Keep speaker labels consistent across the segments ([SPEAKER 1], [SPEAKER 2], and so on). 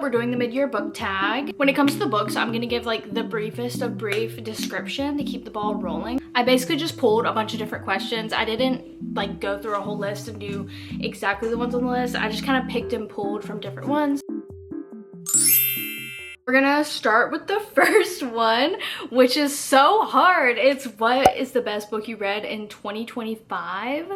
[SPEAKER 1] We're doing the mid-year book tag. When it comes to the books, I'm gonna give like the briefest of brief description to keep the ball rolling. I basically just pulled a bunch of different questions. I didn't like go through a whole list and do exactly the ones on the list. I just kind of picked and pulled from different ones. We're gonna start with the first one, which is so hard. It's what is the best book you read in 2025?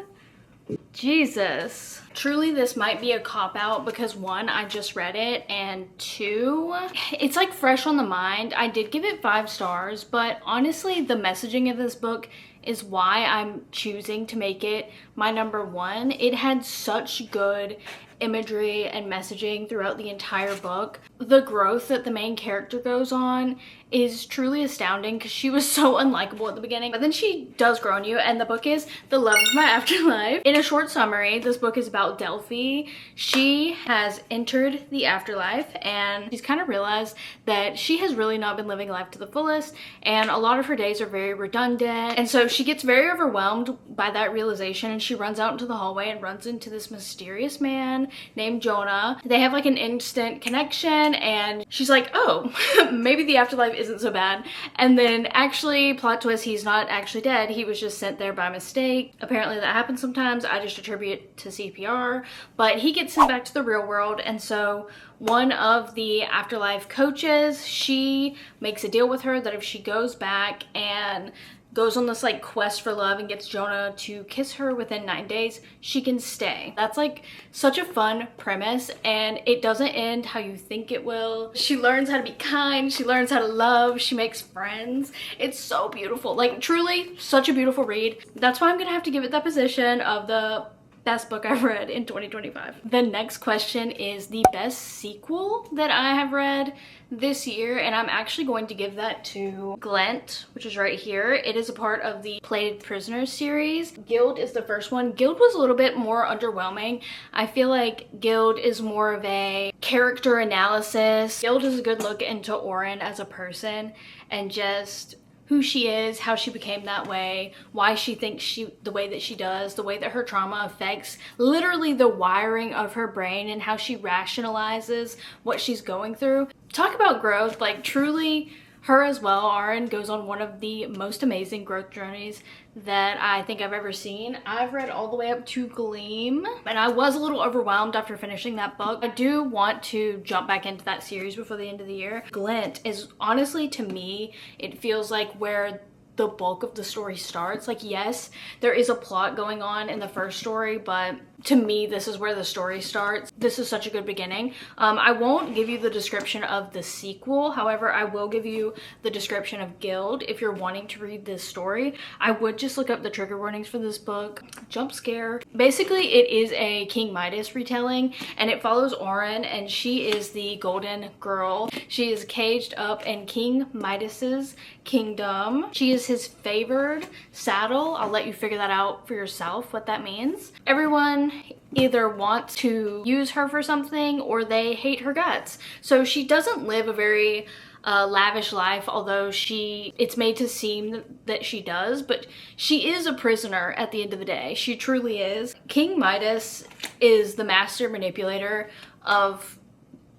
[SPEAKER 1] Jesus. Truly, this might be a cop-out because one, I just read it, and two, it's like fresh on the mind. I did give it 5 stars, but honestly, the messaging of this book is why I'm choosing to make it my #1. It had such good imagery and messaging throughout the entire book. The growth that the main character goes on is truly astounding because she was so unlikable at the beginning, but then she does grow on you, and the book is The Love of My Afterlife. In a short summary, this book is about Delphi. She has entered the afterlife and she's kind of realized that she has really not been living life to the fullest, and a lot of her days are very redundant, and so she gets very overwhelmed by that realization, and she runs out into the hallway and runs into this mysterious man named Jonah. They have like an instant connection, and she's like, oh, maybe the afterlife isn't so bad. And then actually, plot twist, he's not actually dead. He was just sent there by mistake. Apparently that happens sometimes. I just attribute it to CPR, but he gets sent back to the real world. And so one of the afterlife coaches, she makes a deal with her that if she goes back and goes on this like quest for love and gets Jonah to kiss her within 9 days, she can stay. That's like such a fun premise, and it doesn't end how you think it will. She learns how to be kind, she learns how to love, she makes friends. It's so beautiful, like truly such a beautiful read. That's why I'm gonna have to give it that position of the best book I've read in 2025. The next question is the best sequel that I have read this year, and I'm actually going to give that to Glent, which is right here. It is a part of the Plated Prisoners series. Guild is the first one. Guild was a little bit more underwhelming. I feel like Guild is more of a character analysis. Guild is a good look into Oren as a person and just who she is, how she became that way, why she thinks the way that she does, the way that her trauma affects literally the wiring of her brain and how she rationalizes what she's going through. Talk about growth, like truly her as well. Aaron goes on one of the most amazing growth journeys that I think I've ever seen. I've read all the way up to Gleam, and I was a little overwhelmed after finishing that book. I do want to jump back into that series before the end of the year. Glent is honestly, to me, it feels like where the bulk of the story starts. Like, yes, there is a plot going on in the first story, but to me, this is where the story starts. This is such a good beginning. I won't give you the description of the sequel. However, I will give you the description of Guild if you're wanting to read this story. I would just look up the trigger warnings for this book. Jump scare. Basically, it is a King Midas retelling, and it follows Oren, and she is the golden girl. She is caged up in King Midas's kingdom. She is his favored saddle. I'll let you figure that out for yourself, what that means. Everyone either wants to use her for something or they hate her guts. So she doesn't live a very lavish life, although it's made to seem that she does, but she is a prisoner at the end of the day. She truly is. King Midas is the master manipulator of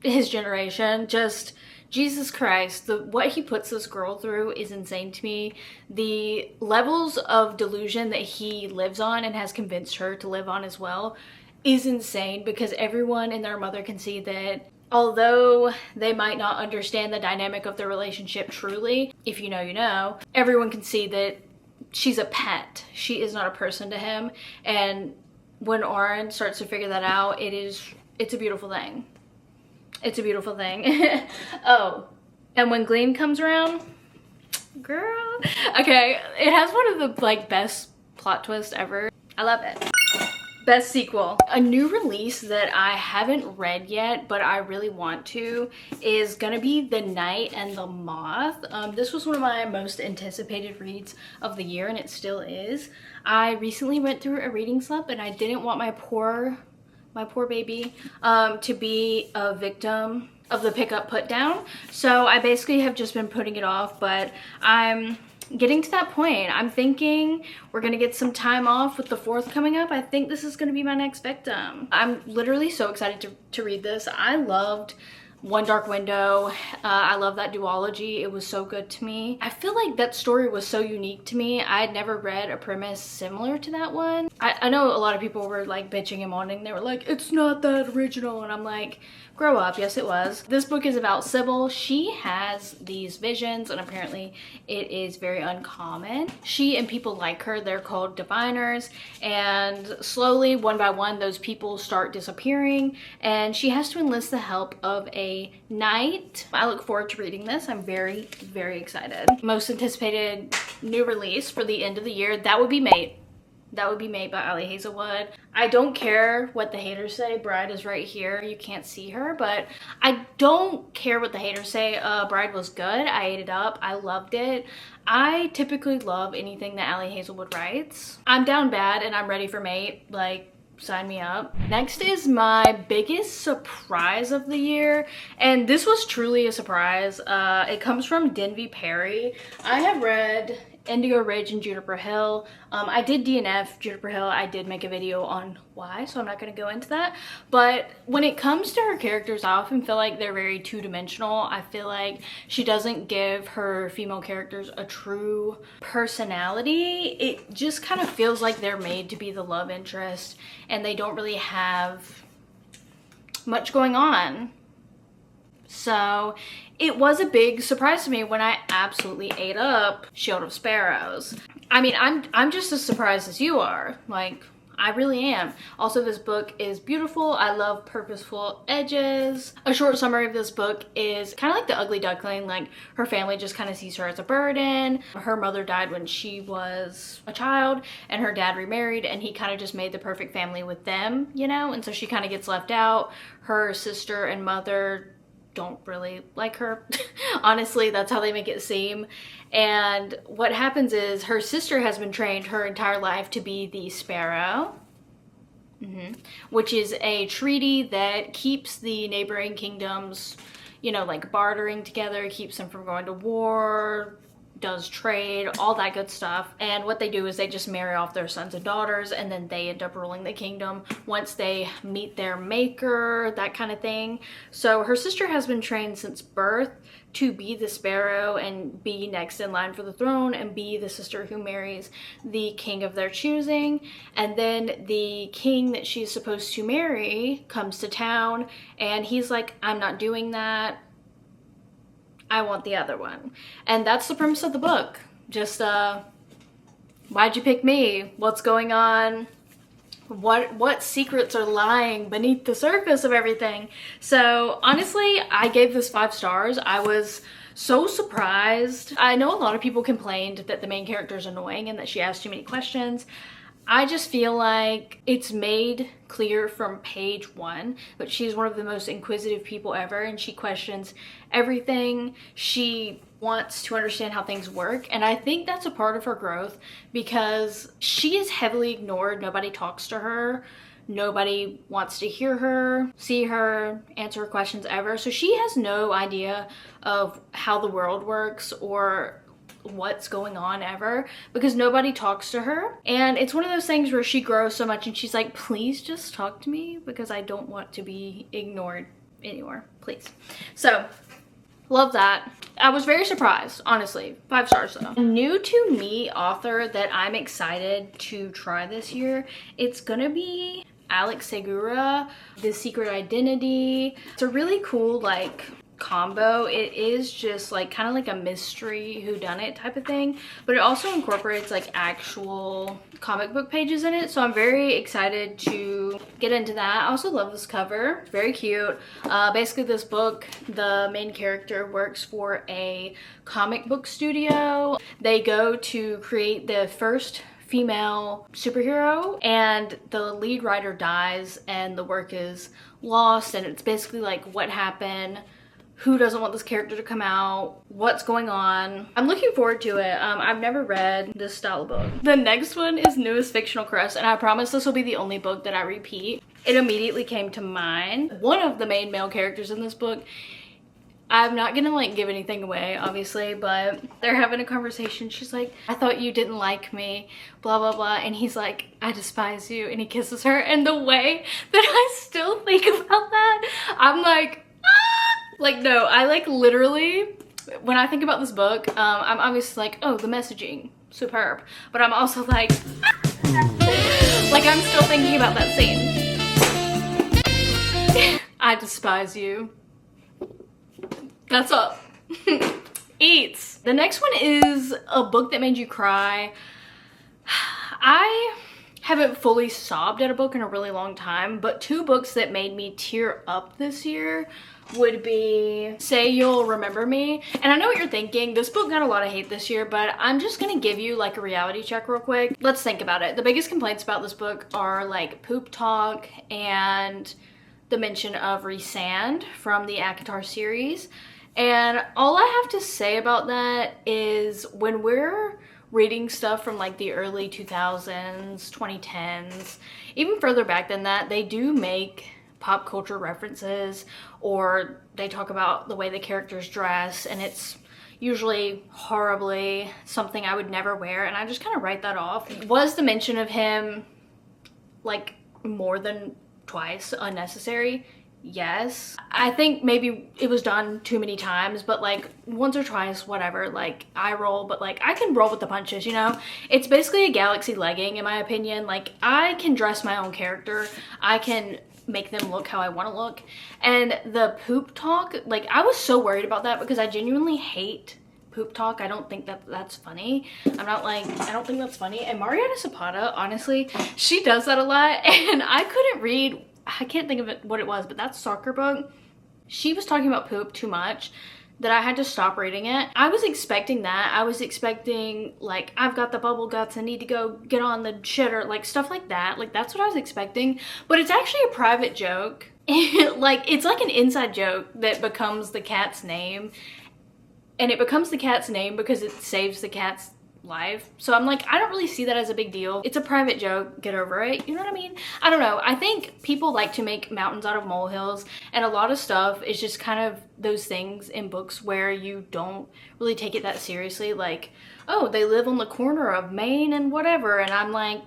[SPEAKER 1] his generation. Just Jesus Christ, what he puts this girl through is insane to me. The levels of delusion that he lives on and has convinced her to live on as well is insane, because everyone and their mother can see that although they might not understand the dynamic of their relationship truly, if you know, you know, everyone can see that she's a pet. She is not a person to him. And when Oren starts to figure that out, it's a beautiful thing. It's a beautiful thing. Oh, and when Gleam comes around, girl. Okay, it has one of the like best plot twists ever. I love it. Best sequel. A new release that I haven't read yet, but I really want to, is gonna be The Night and the Moth. This was one of my most anticipated reads of the year, and it still is. I recently went through a reading slump, and I didn't want my poor baby to be a victim of the pick up put down. So I basically have just been putting it off, but I'm getting to that point. I'm thinking we're gonna get some time off with the 4th coming up. I think this is gonna be my next victim. I'm literally so excited to read this. I loved One Dark Window. I love that duology. It was so good to me. I feel like that story was so unique to me. I had never read a premise similar to that one. I know a lot of people were like bitching and moaning. They were like, it's not that original. And I'm like, grow up. Yes, it was. This book is about Sybil. She has these visions, and apparently it is very uncommon. She and people like her, they're called diviners, and slowly, one by one, those people start disappearing, and she has to enlist the help of a knight. I look forward to reading this. I'm very, very excited. Most anticipated new release for the end of the year, that would be Mate. That would be Made by Ali Hazelwood. I don't care what the haters say. Bride is right here. You can't see her, but I don't care what the haters say. Bride was good. I ate it up. I loved it. I typically love anything that Ali Hazelwood writes. I'm down bad and I'm ready for Mate. Like, sign me up. Next is my biggest surprise of the year, and this was truly a surprise. It comes from Denby Perry. I have read Indigo Ridge and Juniper Hill. I did DNF Juniper Hill. I did make a video on why, so I'm not going to go into that. But when it comes to her characters, I often feel like they're very two-dimensional. I feel like she doesn't give her female characters a true personality. It just kind of feels like they're made to be the love interest, and they don't really have much going on. So it was a big surprise to me when I absolutely ate up Shield of Sparrows. I mean, I'm just as surprised as you are. Like, I really am. Also, this book is beautiful. I love purposeful edges. A short summary of this book is kind of like The Ugly Duckling. Like, her family just kind of sees her as a burden. Her mother died when she was a child, and her dad remarried, and he kind of just made the perfect family with them, you know? And so she kind of gets left out. Her sister and mother don't really like her. Honestly, that's how they make it seem. And what happens is her sister has been trained her entire life to be the Sparrow, which is a treaty that keeps the neighboring kingdoms, you know, like bartering together, keeps them from going to war, does trade, all that good stuff. And what they do is they just marry off their sons and daughters, and then they end up ruling the kingdom once they meet their maker, that kind of thing. So her sister has been trained since birth to be the Sparrow and be next in line for the throne and be the sister who marries the king of their choosing. And then the king that she's supposed to marry comes to town, and he's like, I'm not doing that. I want the other one. And that's the premise of the book. Just, why'd you pick me? What's going on? What secrets are lying beneath the surface of everything? So honestly, I gave this 5 stars. I was so surprised. I know a lot of people complained that the main character is annoying and that she asks too many questions. I just feel like it's made clear from page 1, but she's one of the most inquisitive people ever, and she questions everything. She wants to understand how things work, and I think that's a part of her growth because she is heavily ignored. Nobody talks to her. Nobody wants to hear her, see her, answer her questions ever. So she has no idea of how the world works or what's going on ever because nobody talks to her. And it's one of those things where she grows so much and she's like, please just talk to me because I don't want to be ignored anymore, please. So love that. I was very surprised, honestly. 5 stars though. A new to me author that I'm excited to try this year, it's gonna be Alex Segura, The Secret Identity. It's a really cool like combo. It is just like kind of like a mystery whodunit type of thing, but it also incorporates like actual comic book pages in it, so I'm very excited to get into that. I also love this cover, very cute. Basically this book, the main character works for a comic book studio. They go to create the first female superhero, and the lead writer dies and the work is lost, and it's basically like what happened, who doesn't want this character to come out, what's going on. I'm looking forward to it. I've never read this style of book. The next one is Newest Fictional Crush, and I promise this will be the only book that I repeat. It immediately came to mind. One of the main male characters in this book, I'm not gonna like give anything away obviously, but they're having a conversation. She's like, I thought you didn't like me, blah blah blah, and he's like, I despise you, and he kisses her. And the way that I still think about that, I'm like, Like, no, I like literally, when I think about this book, I'm obviously like, oh, the messaging, superb. But I'm also like, like I'm still thinking about that scene. I despise you. That's all. Eats. The next one is a book that made you cry. I haven't fully sobbed at a book in a really long time, but two books that made me tear up this year would be Say You'll Remember Me. And I know what you're thinking, this book got a lot of hate this year, but I'm just gonna give you like a reality check real quick. Let's think about it. The biggest complaints about this book are like poop talk and the mention of Resand from the ACOTAR series. And all I have to say about that is when we're reading stuff from like the early 2000s, 2010s, even further back than that, they do make pop culture references, or they talk about the way the characters dress, and it's usually horribly something I would never wear, and I just kind of write that off. Was the mention of him like more than twice unnecessary? Yes. I think maybe it was done too many times, but like once or twice, whatever, like I roll, but like I can roll with the punches, you know? It's basically a galaxy legging in my opinion. Like I can dress my own character. I can make them look how I want to look. And the poop talk, like I was so worried about that because I genuinely hate poop talk. I don't think that that's funny. I'm not like, I don't think that's funny. And Mariana Zapata, honestly, she does that a lot. And I couldn't read, I can't think of it what it was, but that soccer book, she was talking about poop too much that I had to stop reading it. I was expecting that. I was expecting like, I've got the bubble guts, I need to go get on the shitter, like stuff like that. Like that's what I was expecting, but it's actually a private joke. Like it's like an inside joke that becomes the cat's name, and it becomes the cat's name because it saves the cat's life. So I'm like, I don't really see that as a big deal. It's a private joke, get over it, you know what I mean? I don't know, I think people like to make mountains out of molehills, and a lot of stuff is just kind of those things in books where you don't really take it that seriously, like, oh, they live on the corner of Maine and whatever, and I'm like,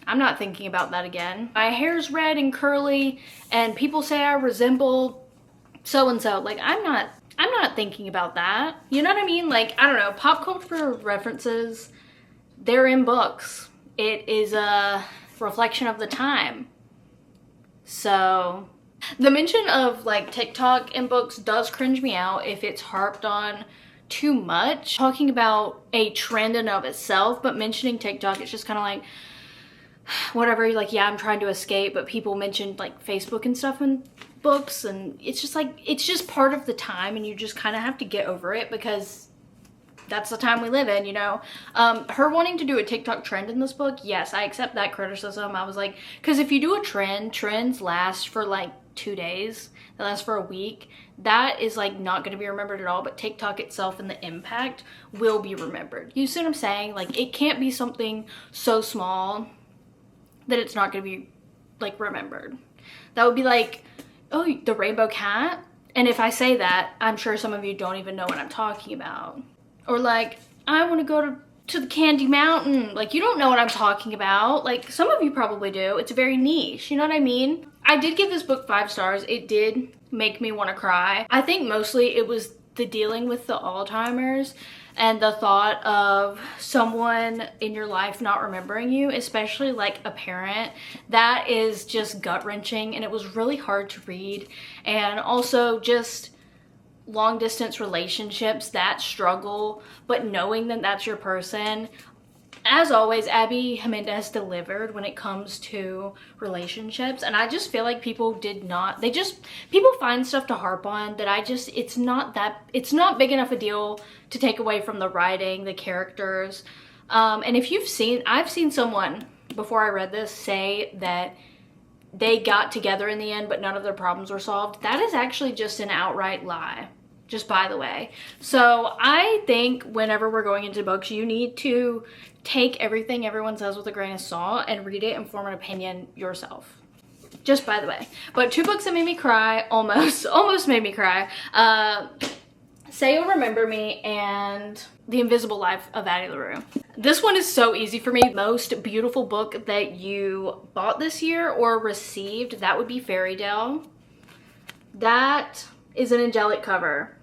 [SPEAKER 1] I'm not thinking about that again. My hair's red and curly and people say I resemble so-and-so, like I'm not thinking about that. You know what I mean? Like, I don't know, pop culture references, they're in books. It is a reflection of the time. So, the mention of like TikTok in books does cringe me out if it's harped on too much. Talking about a trend in and of itself, but mentioning TikTok, it's just kind of like, whatever, like, yeah, I'm trying to escape, but people mentioned like Facebook and stuff in books, and it's just like, it's just part of the time, and you just kind of have to get over it because that's the time we live in, you know? Her wanting to do a TikTok trend in this book, yes, I accept that criticism. I was like, because if you do a trend, trends last for like 2 days, they last for a week. That is like not going to be remembered at all, but TikTok itself and the impact will be remembered. You see what I'm saying? Like, it can't be something so small that it's not going to be like remembered. That would be like, oh, the rainbow cat. And if I say that, I'm sure some of you don't even know what I'm talking about. Or like, I want to go to the Candy Mountain. Like, you don't know what I'm talking about. Like, some of you probably do. It's very niche, you know what I mean? I did give this book 5 stars. It did make me want to cry. I think mostly it was the dealing with the Alzheimer's and the thought of someone in your life not remembering you, especially like a parent. That is just gut-wrenching, and it was really hard to read. And also just long distance relationships, that struggle, but knowing that that's your person. As always, Abby Jimenez delivered when it comes to relationships, and I just feel like people did not, people find stuff to harp on that it's not big enough a deal to take away from the writing, the characters. And if I've seen someone before I read this say that they got together in the end, but none of their problems were solved. That is actually just an outright lie. Just by the way. So I think whenever we're going into books, you need to take everything everyone says with a grain of salt and read it and form an opinion yourself. Just by the way. But 2 books that made me cry, almost made me cry. Say You'll Remember Me and The Invisible Life of Addie LaRue. This one is so easy for me. Most beautiful book that you bought this year or received, that would be Fairy Tale. That is an angelic cover.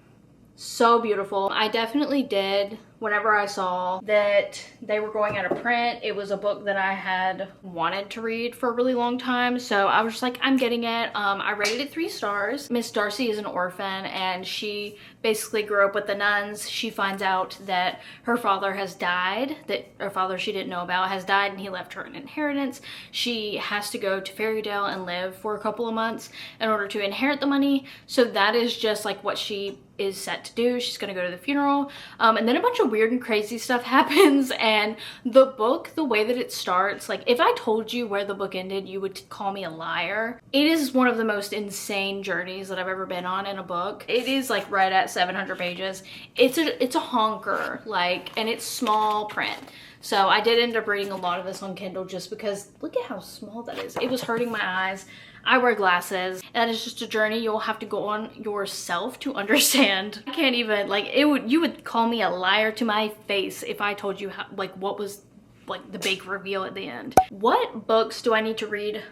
[SPEAKER 1] So beautiful. I definitely did, whenever I saw that they were going out of print, it was a book that I had wanted to read for a really long time. So I was just like, I'm getting it. I rated it 3 stars. Miss Darcy is an orphan and she basically grew up with the nuns. She finds out that her father has died, that her father she didn't know about has died, and he left her an inheritance. She has to go to Fairytale and live for a couple of months in order to inherit the money. So that is just like what she is set to do. She's gonna go to the funeral, and then a bunch of weird and crazy stuff happens. And the book, the way that it starts, like if I told you where the book ended, you would call me a liar. It is one of the most insane journeys that I've ever been on in a book. It is like right at 700 pages. It's a honker, like, and it's small print. So I did end up reading a lot of this on Kindle just because look at how small that is. It was hurting my eyes. I wear glasses. That is just a journey you'll have to go on yourself to understand. I can't even, like, you would call me a liar to my face if I told you how, like, what was like the big reveal at the end. What books do I need to read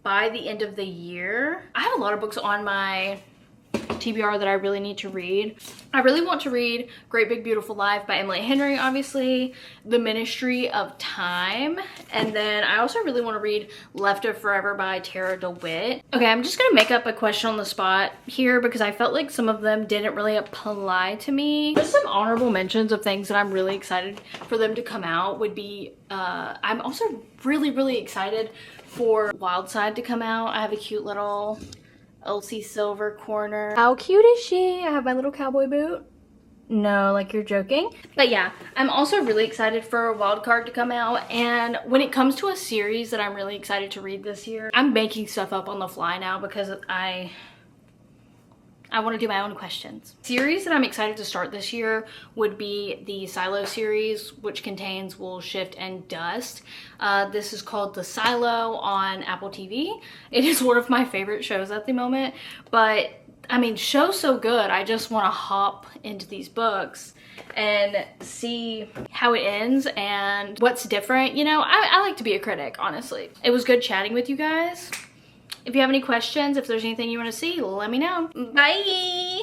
[SPEAKER 1] by the end of the year? I have a lot of books on my TBR that I really need to read. I really want to read Great Big Beautiful Life by Emily Henry, obviously, The Ministry of Time, and then I also really want to read Left of Forever by Tara DeWitt. Okay, I'm just gonna make up a question on the spot here because I felt like some of them didn't really apply to me. Just some honorable mentions of things that I'm really excited for them to come out would be, I'm also really excited for Wild Side to come out. I have a cute little Elsie Silver corner. How cute is she? I have my little cowboy boot. No, like you're joking. But yeah, I'm also really excited for Wildcard to come out. And when it comes to a series that I'm really excited to read this year, I'm making stuff up on the fly now because I want to do my own questions. Series that I'm excited to start this year would be the Silo series, which contains Wool, Shift, and Dust. This is called The Silo on Apple TV. It is one of my favorite shows at the moment, but I mean, show's so good. I just want to hop into these books and see how it ends and what's different. You know, I like to be a critic, honestly. It was good chatting with you guys. If you have any questions, if there's anything you want to see, let me know. Bye!